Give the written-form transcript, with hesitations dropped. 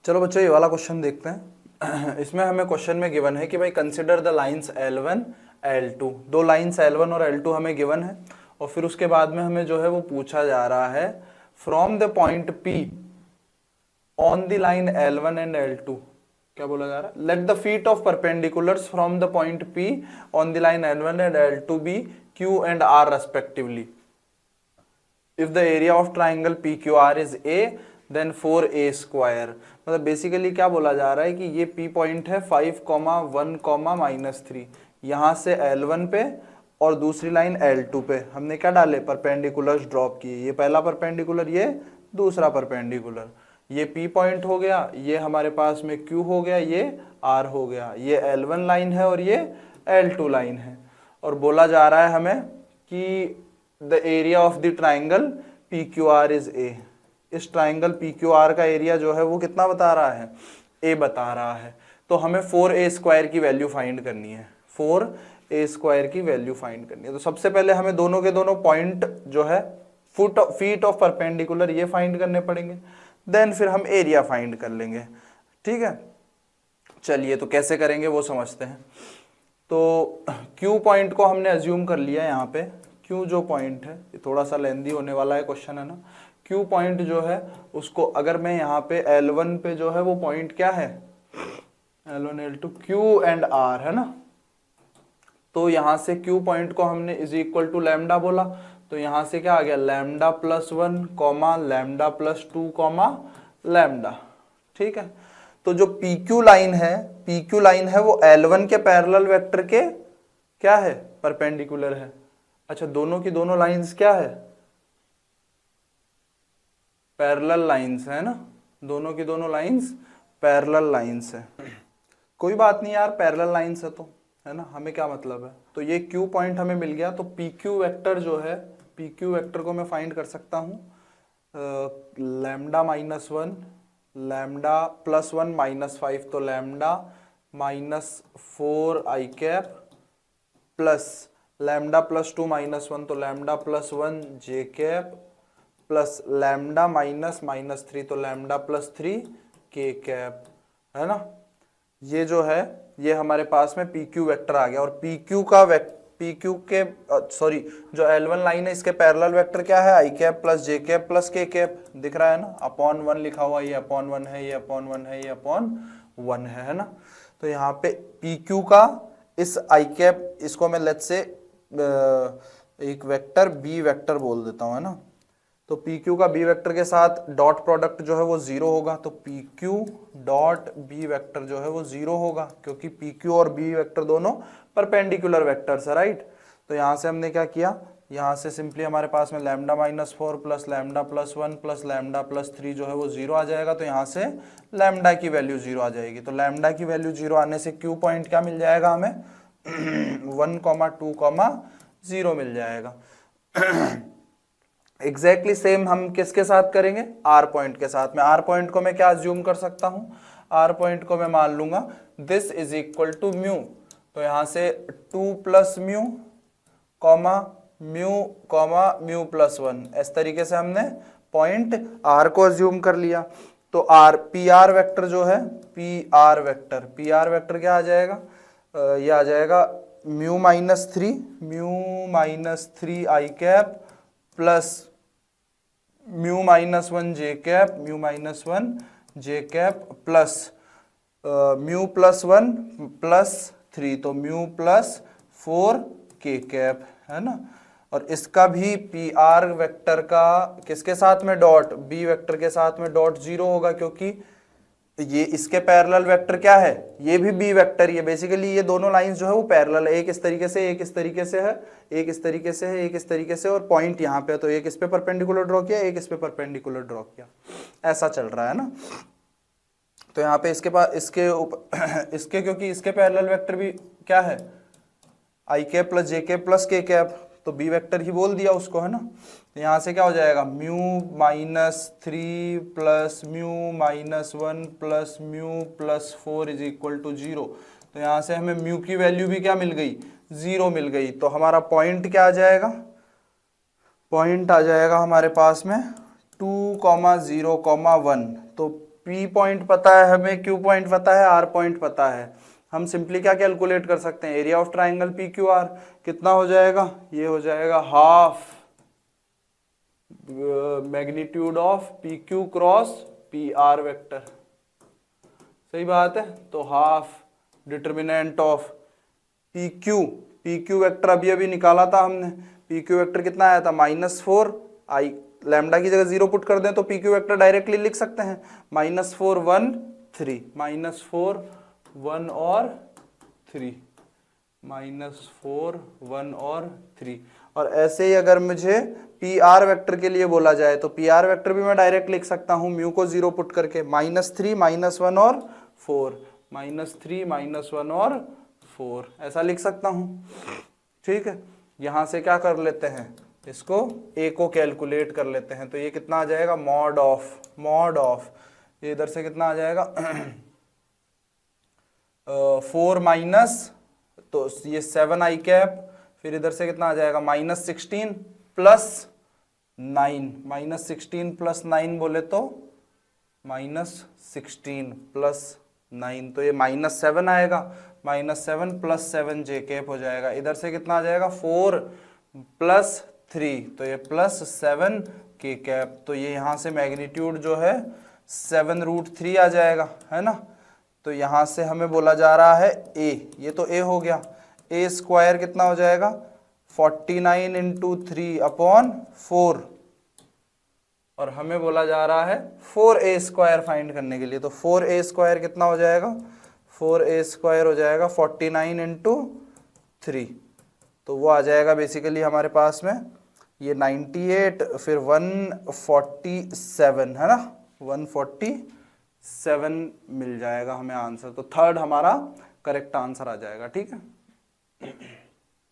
चलो बच्चों ये वाला क्वेश्चन देखते हैं। इसमें हमें क्वेश्चन में गिवन है कि भाई consider the lines L1 L2, दो लाइंस L1 और L2 हमें गिवन है और फिर उसके बाद में हमें जो है वो पूछा जा रहा है from the point P on the line L1 and L2। क्या बोला जा रहा है? Let the feet of perpendiculars from the point P on the line L1 and L2 be Q and R respectively if the area of triangle PQR is A then 4A square। मतलब basically क्या बोला जा रहा है कि ये P point है 5, 1, -3, यहाँ से L1 पे और दूसरी लाइन L2 पे हमने क्या डाले? परपेंडिकुलर्स ड्रॉप किए। ये पहला परपेंडिकुलर, ये दूसरा परपेंडिकुलर, ये P पॉइंट हो गया, ये हमारे पास में Q हो गया, ये R हो गया, ये L1 लाइन है और ये L2 लाइन है। और बोला जा रहा है हमें कि the area of the triangle PQR is A। इस ट्राइंगल PQR का एरिया जो है वो कितना बता रहा है? A बता रहा है। तो हमें 4A स्क्वायर की वैल्यू फाइंड करनी है, 4A स्क्वायर की वैल्यू फाइंड करनी है। तो सबसे पहले हमें दोनों के दोनों पॉइंट जो है फीट ऑफ परपेंडिकुलर ये फाइंड करने पड़ेंगे, देन फिर हम एरिया फाइंड कर लेंगे। ठीक है, चलिए तो कैसे करेंगे वो समझते हैं। तो Q पॉइंट को हमने अज्यूम कर लिया यहाँ पे। Q जो पॉइंट है, ये थोड़ा सा लेंदी होने वाला है क्वेश्चन है ना। Q पॉइंट जो है उसको अगर मैं यहाँ पे L1 पे जो है वो पॉइंट क्या है? L1 L2 Q and R है ना। तो यहाँ से Q पॉइंट को हमने इज इक्वल टू लैम्डा बोला, तो यहाँ से क्या आ गया? Lambda plus 1 comma lambda plus 2 comma lambda. ठीक है, तो जो PQ लाइन है वो L1 के पैरेलल वेक्टर के क्या है? परपेंडिकुलर है। अच्छा, दोनों की दोनों लाइंस क्या है? पैरेलल लाइंस है ना, दोनों की दोनों लाइंस पैरेलल लाइंस है। कोई बात नहीं यार, पैरेलल लाइंस है तो, है ना, हमें क्या मतलब है। तो ये Q पॉइंट हमें मिल गया। तो PQ वेक्टर जो है, PQ वेक्टर को मैं फाइंड कर सकता हूँ लैम्डा -1 लैम्डा प्लस 1 -5, तो lambda -4 I cap plus lambda plus 2 -1, तो lambda plus 1 J cap plus lambda -3, तो लैम्डा प्लस 3 K कैप, है ना। ये जो है ये हमारे पास में PQ वेक्टर आ गया। और PQ के जो L1 लाइन है इसके पैरेलल वेक्टर क्या है? I cap plus J cap plus K cap, दिख रहा है ना, अपॉन 1 लिखा हुआ, ये अपॉन 1 है, ये अपॉन 1 है, ये अपॉन 1 है ना। तो यहाँ पे PQ का इस I कैप, इसको मैं लेट्स से एक वेक्टर B वेक्टर बोल देता हूँ, है ना। तो PQ का B वेक्टर के साथ डॉट प्रोडक्ट जो है वो 0 होगा, तो PQ डॉट B वेक्टर जो है वो 0 होगा, क्योंकि PQ और B वेक्टर दोनों परपेंडिकुलर वेक्टर्स है, राइट। तो यहाँ से हमने क्या किया? यहाँ से सिंपली हमारे पास में lambda -4 plus lambda plus 1 plus lambda plus 3 जो है वो 0 आ जाएगा। तो यहाँ से लैम्डा की वैल्यू 0 आ जाएगी। तो लैम्डा की वैल्यू 0 आने से Q पॉइंट क्या मिल जाएगा हमें? 1, 2, 0 मिल जाएगा। एग्जैक्टली सेम हम किसके साथ करेंगे? R पॉइंट के साथ में। R पॉइंट को मैं क्या अज्यूम कर सकता हूं? R पॉइंट को मैं मान लूंगा this is equal to mu. तो यहां से 2 plus mu comma mu plus 1, इस तरीके से हमने पॉइंट R को अज्यूम कर लिया। तो PR वेक्टर जो है, PR वेक्टर क्या आ जाएगा? ये आ जाएगा mu -3 I cap plus mu -1 J cap plus mu plus 1 plus 3, तो म्यू प्लस 4 K कैप, है ना। और इसका भी PR वेक्टर का किसके साथ में डॉट? B वेक्टर के साथ में डॉट 0 होगा, क्योंकि ये इसके पैरेलल वेक्टर क्या है? ये भी B वेक्टर ही है। बेसिकली ये दोनों लाइंस जो है वो पैरेलल है, एक इस तरीके से, एक इस तरीके से है, एक इस तरीके से है, एक इस तरीके से, और पॉइंट यहाँ पे, तो एक इस पे परपेंडिकुलर ड्रॉ किया, एक इस पे परपेंडिकुलर ड्रॉ किया, ऐसा चल रहा है ना। तो यहाँ पे इसके पास इसके क्योंकि इसके पैरेलल वेक्टर भी क्या है? I cap plus J cap plus K cap, तो B वेक्टर ही बोल दिया उसको, है ना। तो यहाँ से क्या हो जाएगा? Mu -3 plus mu -1 plus mu plus 4 is equal to 0। तो यहाँ से हमें म्यू की वैल्यू भी क्या मिल गई? 0 मिल गई। तो हमारा पॉइंट क्या आ जाएगा? पॉइंट आ जाएगा हमारे पास में 2, 0, 1। तो P पॉइंट पता है हमें, Q पॉइंट पता है, R पॉइंट पता है, हम सिंपली क्या कैलकुलेट कर सकते हैं, एरिया ऑफ ट्राइंगल PQR कितना हो जाएगा, ये हो जाएगा half magnitude of PQ cross PR vector. सही बात है, तो half determinant of PQ vector अभी अभी निकाला था हमने, PQ वेक्टर कितना आया था -4, आई लैम्डा की जगह 0 पुट कर दें तो PQ वेक्टर डायरेक्टली लिख सकते हैं -4 1 3, -4 1 और 3, -4 1 और 3। और ऐसे ही अगर मुझे PR वेक्टर के लिए बोला जाए तो PR वेक्टर भी मैं डायरेक्ट लिख सकता हूं म्यू को 0 पुट करके, -3 -1 और 4, -3 -1 और 4 ऐसा लिख सकता हूं। ठीक है, यहां से क्या कर लेते हैं, इसको A को कैलकुलेट कर लेते हैं, तो ये कितना आ जाएगा मॉड ऑफ ये इधर से कितना आ जाएगा 4 माइनस, तो ये 7 आई कैप, फिर इधर से कितना आ जाएगा -16 प्लस 9, -16 प्लस 9 बोले तो -16 प्लस 9, तो ये -7 आएगा, -7 प्लस 7 जे कैप हो जाएगा, इधर से कितना आ जाएगा 4 प्लस 3, तो ये +7 के कैप, तो ये यहाँ से मैग्नीट्यूड जो है 7√3 आ जाएगा, है ना। तो यहाँ से हमें बोला जा रहा है A, ये तो A हो गया, A स्क्वायर कितना हो जाएगा 49 × 3/4, और हमें बोला जा रहा है 4A स्क्वायर फाइंड करने के लिए, तो 4A स्क्वायर कितना हो जाएगा, 4A स्क्वायर हो जाएगा 49 × 3, तो वो आ जाएगा बेसिकली हमारे पास में ये 98, फिर 147 है ना, 147 मिल जाएगा हमें आंसर, तो थर्ड हमारा करेक्ट आंसर आ जाएगा। ठीक है।